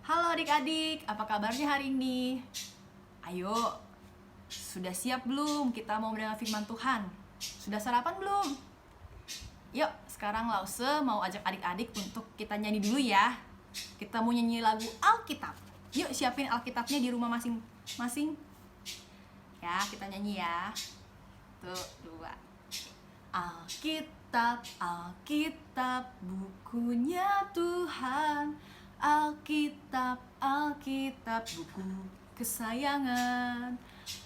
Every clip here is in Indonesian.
Halo adik-adik, apa kabarnya hari ini? Ayo, sudah siap belum kita mau mendengar firman Tuhan? Sudah sarapan belum? Yuk, sekarang Lause mau ajak adik-adik untuk kita nyanyi dulu ya. Kita mau nyanyi lagu Alkitab. Yuk, siapin Alkitabnya di rumah masing-masing. Ya, kita nyanyi ya. Tuh, dua. Alkitab, Alkitab, bukunya Tuhan. Alkitab, Alkitab, buku kesayangan.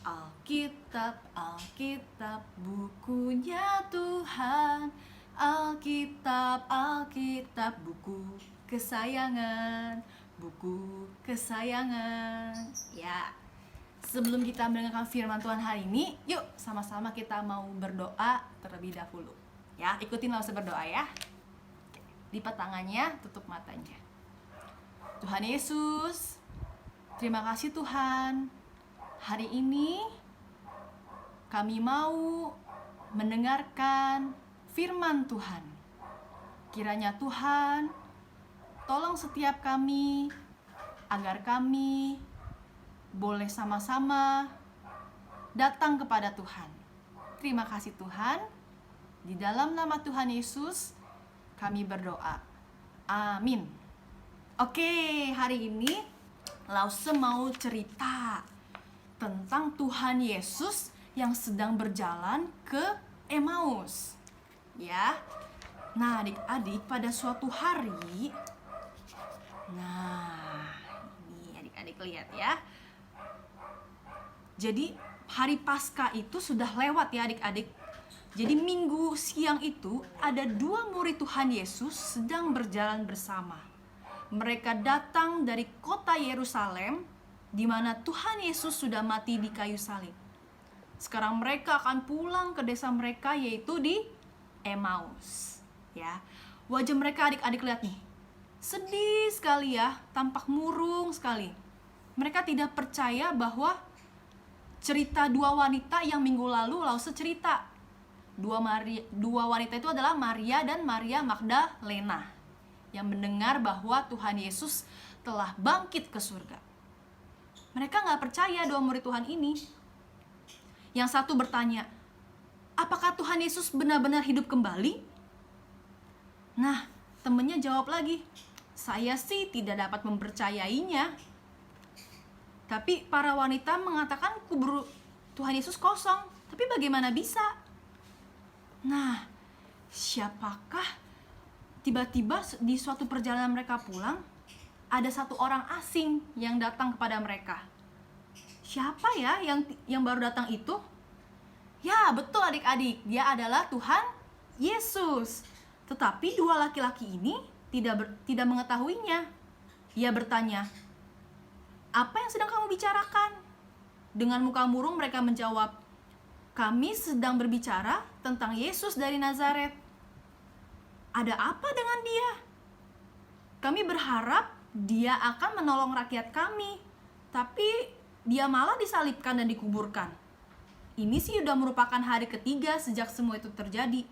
Alkitab, Alkitab, bukunya Tuhan. Alkitab, Alkitab, buku kesayangan. Buku kesayangan. Ya, sebelum kita mendengarkan firman Tuhan hari ini, yuk sama-sama kita mau berdoa terlebih dahulu. Ya, ikutin Lause berdoa ya. Lipat tangannya, tutup matanya. Tuhan Yesus, terima kasih Tuhan. Hari ini kami mau mendengarkan firman Tuhan. Kiranya Tuhan tolong setiap kami agar kami boleh sama-sama datang kepada Tuhan. Terima kasih Tuhan. Di dalam nama Tuhan Yesus kami berdoa. Amin. Oke, hari ini Lause mau cerita tentang Tuhan Yesus yang sedang berjalan ke Emmaus. Ya. Nah, adik-adik, pada suatu hari, nah, ini adik-adik lihat ya. Jadi hari Paskah itu sudah lewat ya adik-adik. Jadi minggu siang itu ada dua murid Tuhan Yesus sedang berjalan bersama. Mereka datang dari kota Yerusalem di mana Tuhan Yesus sudah mati di kayu salib. Sekarang mereka akan pulang ke desa mereka yaitu di Emmaus. Ya. Wajah mereka adik-adik lihat nih. Sedih sekali ya, tampak murung sekali. Mereka tidak percaya bahwa cerita dua wanita yang minggu lalu Lause cerita. Dua wanita itu adalah Maria dan Maria Magdalena yang mendengar bahwa Tuhan Yesus telah bangkit ke surga. Mereka gak percaya dua murid Tuhan ini. Yang satu bertanya, apakah Tuhan Yesus benar-benar hidup kembali? Nah, temennya jawab lagi, saya sih tidak dapat mempercayainya. Tapi para wanita mengatakan kubur Tuhan Yesus kosong. Tapi bagaimana bisa? Nah, siapakah tiba-tiba di suatu perjalanan mereka pulang, ada satu orang asing yang datang kepada mereka. Siapa ya yang baru datang itu? Ya, betul adik-adik, dia adalah Tuhan Yesus. Tetapi dua laki-laki ini tidak mengetahuinya. Ia bertanya, apa yang sedang kamu bicarakan? Dengan muka murung mereka menjawab, kami sedang berbicara tentang Yesus dari Nazaret. Ada apa dengan dia? Kami berharap dia akan menolong rakyat kami, tapi dia malah disalibkan dan dikuburkan. Ini sih sudah merupakan hari ketiga sejak semua itu terjadi.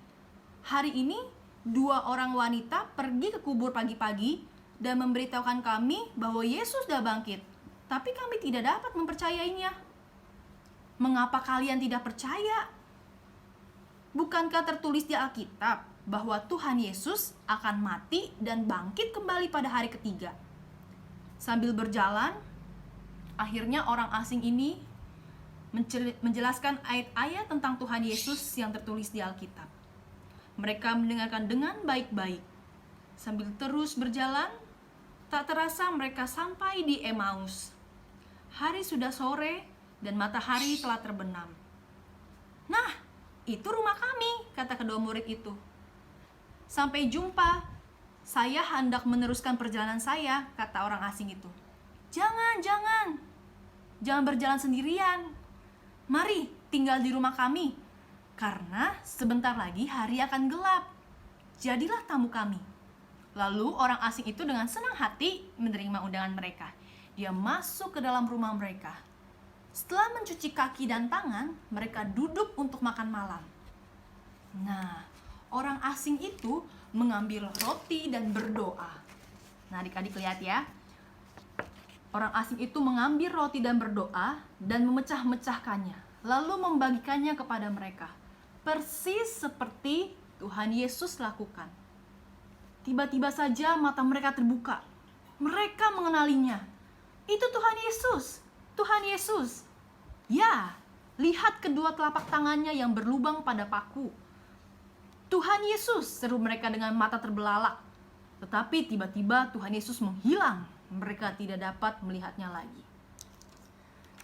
Hari ini dua orang wanita pergi ke kubur pagi-pagi dan memberitahukan kami bahwa Yesus sudah bangkit. Tapi kami tidak dapat mempercayainya. Mengapa kalian tidak percaya? Bukankah tertulis di Alkitab bahwa Tuhan Yesus akan mati dan bangkit kembali pada hari ketiga? Sambil berjalan, akhirnya orang asing ini menjelaskan ayat-ayat tentang Tuhan Yesus yang tertulis di Alkitab. Mereka mendengarkan dengan baik-baik. Sambil terus berjalan, tak terasa mereka sampai di Emmaus. Hari sudah sore dan matahari telah terbenam. Nah, itu rumah kami, kata kedua murid itu. Sampai jumpa, saya hendak meneruskan perjalanan saya, kata orang asing itu. Jangan berjalan sendirian. Mari tinggal di rumah kami, karena sebentar lagi hari akan gelap. Jadilah tamu kami. Lalu orang asing itu dengan senang hati menerima undangan mereka. Dia masuk ke dalam rumah mereka. Setelah mencuci kaki dan tangan, mereka duduk untuk makan malam. Nah, orang asing itu mengambil roti dan berdoa. Nah, adik-adik lihat ya. Orang asing itu mengambil roti dan berdoa dan memecah-mecahkannya, lalu membagikannya kepada mereka, persis seperti Tuhan Yesus lakukan. Tiba-tiba saja mata mereka terbuka. Mereka mengenalinya. Itu Tuhan Yesus. Tuhan Yesus. Ya, lihat kedua telapak tangannya yang berlubang pada paku. Tuhan Yesus, seru mereka dengan mata terbelalak. Tetapi tiba-tiba Tuhan Yesus menghilang. Mereka tidak dapat melihatnya lagi.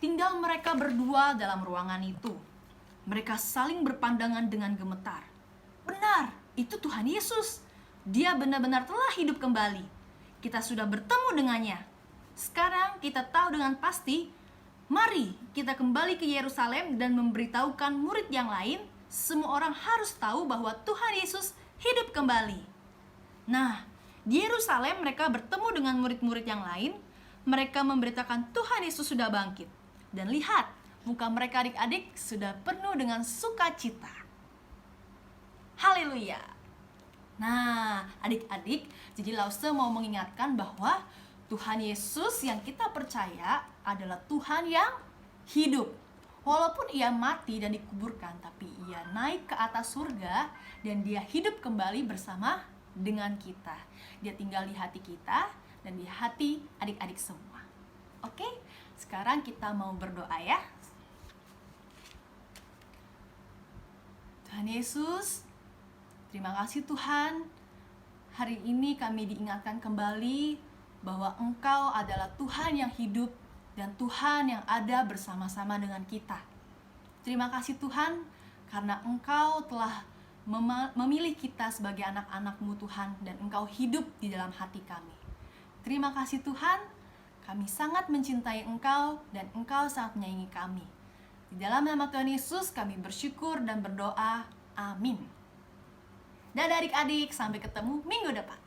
Tinggal mereka berdua dalam ruangan itu. Mereka saling berpandangan dengan gemetar. Benar, itu Tuhan Yesus. Dia benar-benar telah hidup kembali. Kita sudah bertemu dengannya. Sekarang kita tahu dengan pasti, mari kita kembali ke Yerusalem dan memberitahukan murid yang lain. Semua orang harus tahu bahwa Tuhan Yesus hidup kembali. Nah, di Yerusalem mereka bertemu dengan murid-murid yang lain. Mereka memberitakan Tuhan Yesus sudah bangkit. Dan lihat, muka mereka adik-adik sudah penuh dengan sukacita. Haleluya. Nah, adik-adik, jadi Lause mau mengingatkan bahwa Tuhan Yesus yang kita percaya adalah Tuhan yang hidup. Walaupun ia mati dan dikuburkan, tapi ia naik ke atas surga dan dia hidup kembali bersama dengan kita. Dia tinggal di hati kita dan di hati adik-adik semua. Oke, sekarang kita mau berdoa ya. Tuhan Yesus, terima kasih Tuhan. Hari ini kami diingatkan kembali bahwa Engkau adalah Tuhan yang hidup dan Tuhan yang ada bersama-sama dengan kita. Terima kasih Tuhan, karena Engkau telah memilih kita sebagai anak-anak-Mu Tuhan, dan Engkau hidup di dalam hati kami. Terima kasih Tuhan, kami sangat mencintai Engkau dan Engkau sangat menyayangi kami. Di dalam nama Tuhan Yesus kami bersyukur dan berdoa. Amin. Dadah adik-adik, sampai ketemu minggu depan.